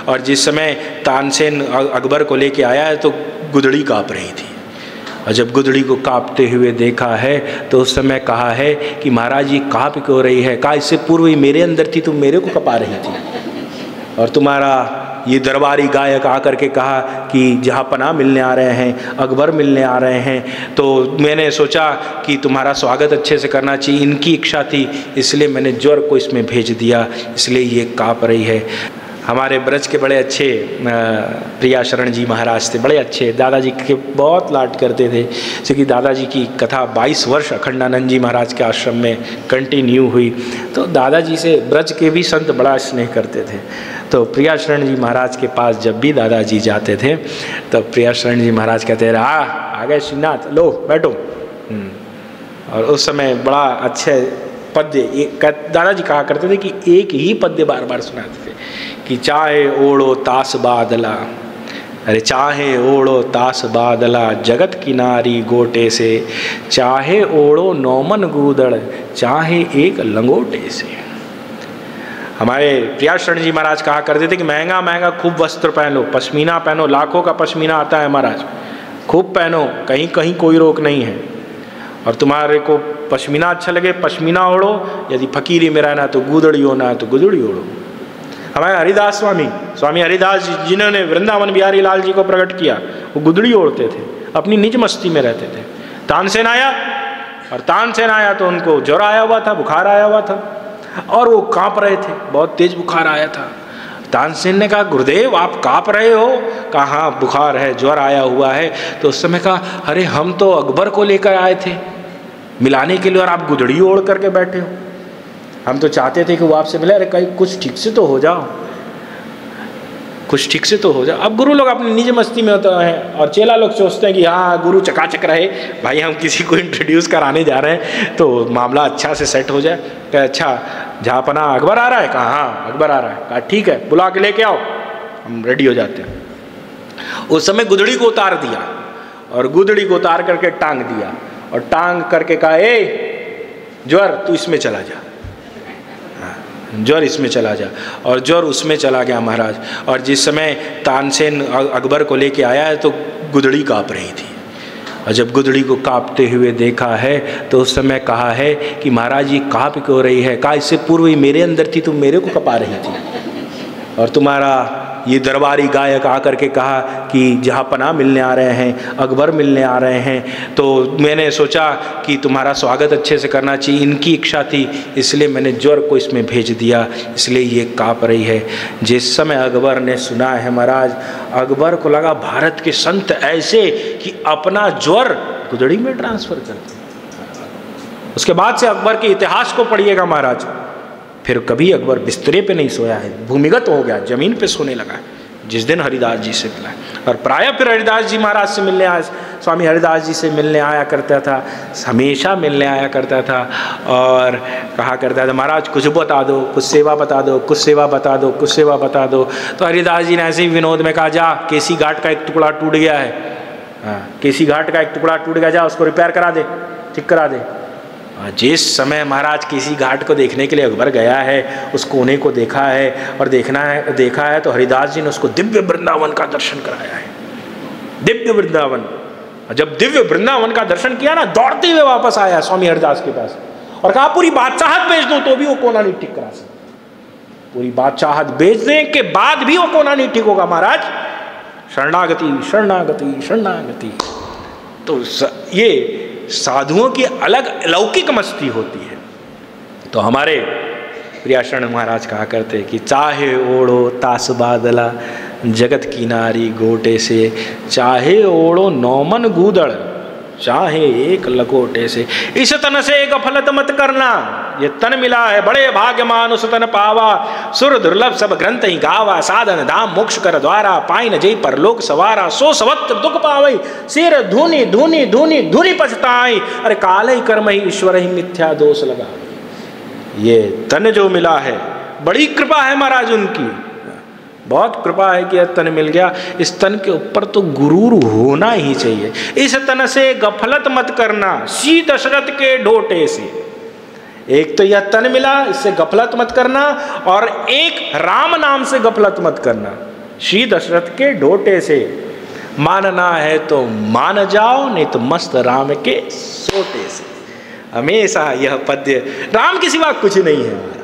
और जिस समय तानसेन अकबर को लेके आया है तो गुदड़ी काँप रही थी। और जब गुदड़ी को काँपते हुए देखा है तो उस समय कहा है कि महाराज ये काँप क्यों रही है? कहा इससे पूर्व ही मेरे अंदर थी, तुम मेरे को कपा रही थी। और तुम्हारा ये दरबारी गायक आकर के कहा कि जहाँ पनाह मिलने आ रहे हैं, अकबर मिलने आ रहे हैं, तो मैंने सोचा कि तुम्हारा स्वागत अच्छे से करना चाहिए। इनकी इच्छा थी इसलिए मैंने ज्वर को इसमें भेज दिया, इसलिए ये काँप रही है। हमारे ब्रज के बड़े अच्छे प्रिया शरण जी महाराज थे, बड़े अच्छे, दादाजी के बहुत लाड करते थे। क्योंकि दादाजी की कथा 22 वर्ष अखंडानंद जी महाराज के आश्रम में कंटिन्यू हुई, तो दादाजी से ब्रज के भी संत बड़ा स्नेह करते थे। तो प्रिया शरण जी महाराज के पास जब भी दादाजी जाते थे तो प्रिया शरण जी महाराज कहते रहे आ गए श्रीनाथ, लो बैठो। और उस समय बड़ा अच्छे पद्य दादाजी कहा करते थे कि एक ही पद्य बार बार सुनाते थे कि चाहे ओढ़ो तास बादला, अरे चाहे ओढ़ो तास बादला, जगत की नारी गोटे से, चाहे ओढ़ो नौमन गूदड़, चाहे एक लंगोटे से। हमारे प्रिया शरण जी महाराज कहा करते थे कि महंगा महंगा खूब वस्त्र पहनो, पश्मीना पहनो, लाखों का पश्मीना आता है महाराज, खूब पहनो, कहीं कहीं कोई रोक नहीं है। और तुम्हारे को पश्मीना अच्छा लगे पश्मीना ओढ़ो, यदि फकीरी में रहना तो गूदड़ी होना है तो गुदड़ी ओढ़ो। हमारे हरिदास स्वामी हरिदास जी जिन्होंने वृंदावन बिहारी लाल जी को प्रकट किया, वो गुदड़ी ओढ़ते थे, अपनी निज मस्ती में रहते थे। तानसेन आया और तानसेन आया तो उनको ज्वर आया हुआ था, बुखार आया हुआ था और वो काँप रहे थे, बहुत तेज बुखार आया था। तानसेन ने कहा गुरुदेव आप काँप रहे हो? कहा हाँ बुखार है, ज्वर आया हुआ है। तो उस समय कहा अरे हम तो अकबर को लेकर आए थे मिलाने के लिए और आप गुदड़ी ओढ़ करके बैठे हो। हम तो चाहते थे कि वो आपसे मिले, अरे कहीं कुछ ठीक से तो हो जाओ, कुछ ठीक से तो हो जाओ। अब गुरु लोग अपनी निज मस्ती में होते हैं और चेला लोग सोचते हैं कि हाँ गुरु चकाचक रहे, भाई हम किसी को इंट्रोड्यूस कराने जा रहे हैं तो मामला अच्छा से सेट हो जाए। कहा अच्छा जहाँ पनाह अकबर आ रहा है? कहा हाँ अकबर आ रहा है। कहा ठीक है बुला के लेके आओ, हम रेडी हो जाते हैं। उस समय गुदड़ी को उतार दिया और गुदड़ी को उतार करके टांग दिया और टांग करके कहा ए ज्वर तू इसमें चला जा, ज्वर इसमें चला जा। और ज्वर उसमें चला गया महाराज। और जिस समय तानसेन अकबर को लेके आया है तो गुदड़ी काँप रही थी। और जब गुदड़ी को काँपते हुए देखा है तो उस समय कहा है कि महाराज ये काँप क्यों रही है? कहा इससे पूर्व ही मेरे अंदर थी, तुम मेरे को कपा रही थी। और तुम्हारा ये दरबारी गायक आकर के कहा कि जहाँ पनाह मिलने आ रहे हैं, अकबर मिलने आ रहे हैं, तो मैंने सोचा कि तुम्हारा स्वागत अच्छे से करना चाहिए। इनकी इच्छा थी इसलिए मैंने ज्वर को इसमें भेज दिया, इसलिए ये काँप रही है। जिस समय अकबर ने सुना है महाराज, अकबर को लगा भारत के संत ऐसे कि अपना ज्वर गुदड़ी में ट्रांसफर कर दिया। उसके बाद से अकबर के इतिहास को पढ़िएगा महाराज, फिर कभी अकबर बिस्तरे पे नहीं सोया है, भूमिगत हो गया, जमीन पे सोने लगा जिस दिन हरिदास जी से मिला। और प्रायः फिर हरिदास जी महाराज से मिलने आया, स्वामी हरिदास जी से मिलने आया करता था, हमेशा मिलने आया करता था और कहा करता था महाराज कुछ बता दो, कुछ सेवा बता दो, कुछ सेवा बता दो, कुछ सेवा बता दो। तो हरिदास जी ने ऐसे ही विनोद में कहा जा केसी घाट का एक टुकड़ा टूट गया है, हाँ केसी घाट का एक टुकड़ा टूट गया, जा उसको रिपेयर करा दे, ठीक करा दे। जिस समय महाराज किसी घाट को देखने के लिए अकबर गया है, उस कोने को देखा है और देखा है तो हरिदास जी ने उसको दिव्य वृंदावन का दर्शन कराया है, दिव्य वृंदावन। जब दिव्य वृंदावन का दर्शन किया ना, दौड़ते हुए वापस आया स्वामी हरिदास के पास और कहा पूरी बादशाहत बेच दो तो भी वो कोना नहीं ठीक करा सकता, पूरी बादशाहत बेचने के बाद भी वो कोना नहीं ठीक होगा महाराज। शरणागति शरणागति शरणागति। तो ये साधुओं की अलग अलौकिक मस्ती होती है। तो हमारे प्रिया शरण महाराज कहा करते कि चाहे ओढ़ो तास बादला, जगत की नारी गोटे से, चाहे ओढ़ो नौमन गूदड़, चाहे एक लकोटे से। इस तन से गफलत मत करना, ये तन मिला है बड़े भाग्यमान उस तन पावा, सुर दुर्लभ सब ग्रंथ ही गावा, साधन धाम मोक्ष कर द्वारा, पाई न जई परलोक सवारा, सो सवत दुख पावई, सिर धूनी धूनी धूनी धूनी पछताई, अरे काल ही कर्म ही ईश्वर ही मिथ्या दोष लगा। ये तन जो मिला है बड़ी कृपा है महाराज उनकी, बहुत कृपा है कि यह तन मिल गया। इस तन के ऊपर तो गुरूर होना ही चाहिए। इस तन से गफलत मत करना, सी दशरथ के ढोटे से। एक तो यह तन मिला, इससे गफलत मत करना, और एक राम नाम से गफलत मत करना। श्री दशरथ के डोटे से, मानना है तो मान जाओ, नहीं तो मस्त राम के सोटे से। हमेशा यह पद्य, राम के सिवा कुछ नहीं है।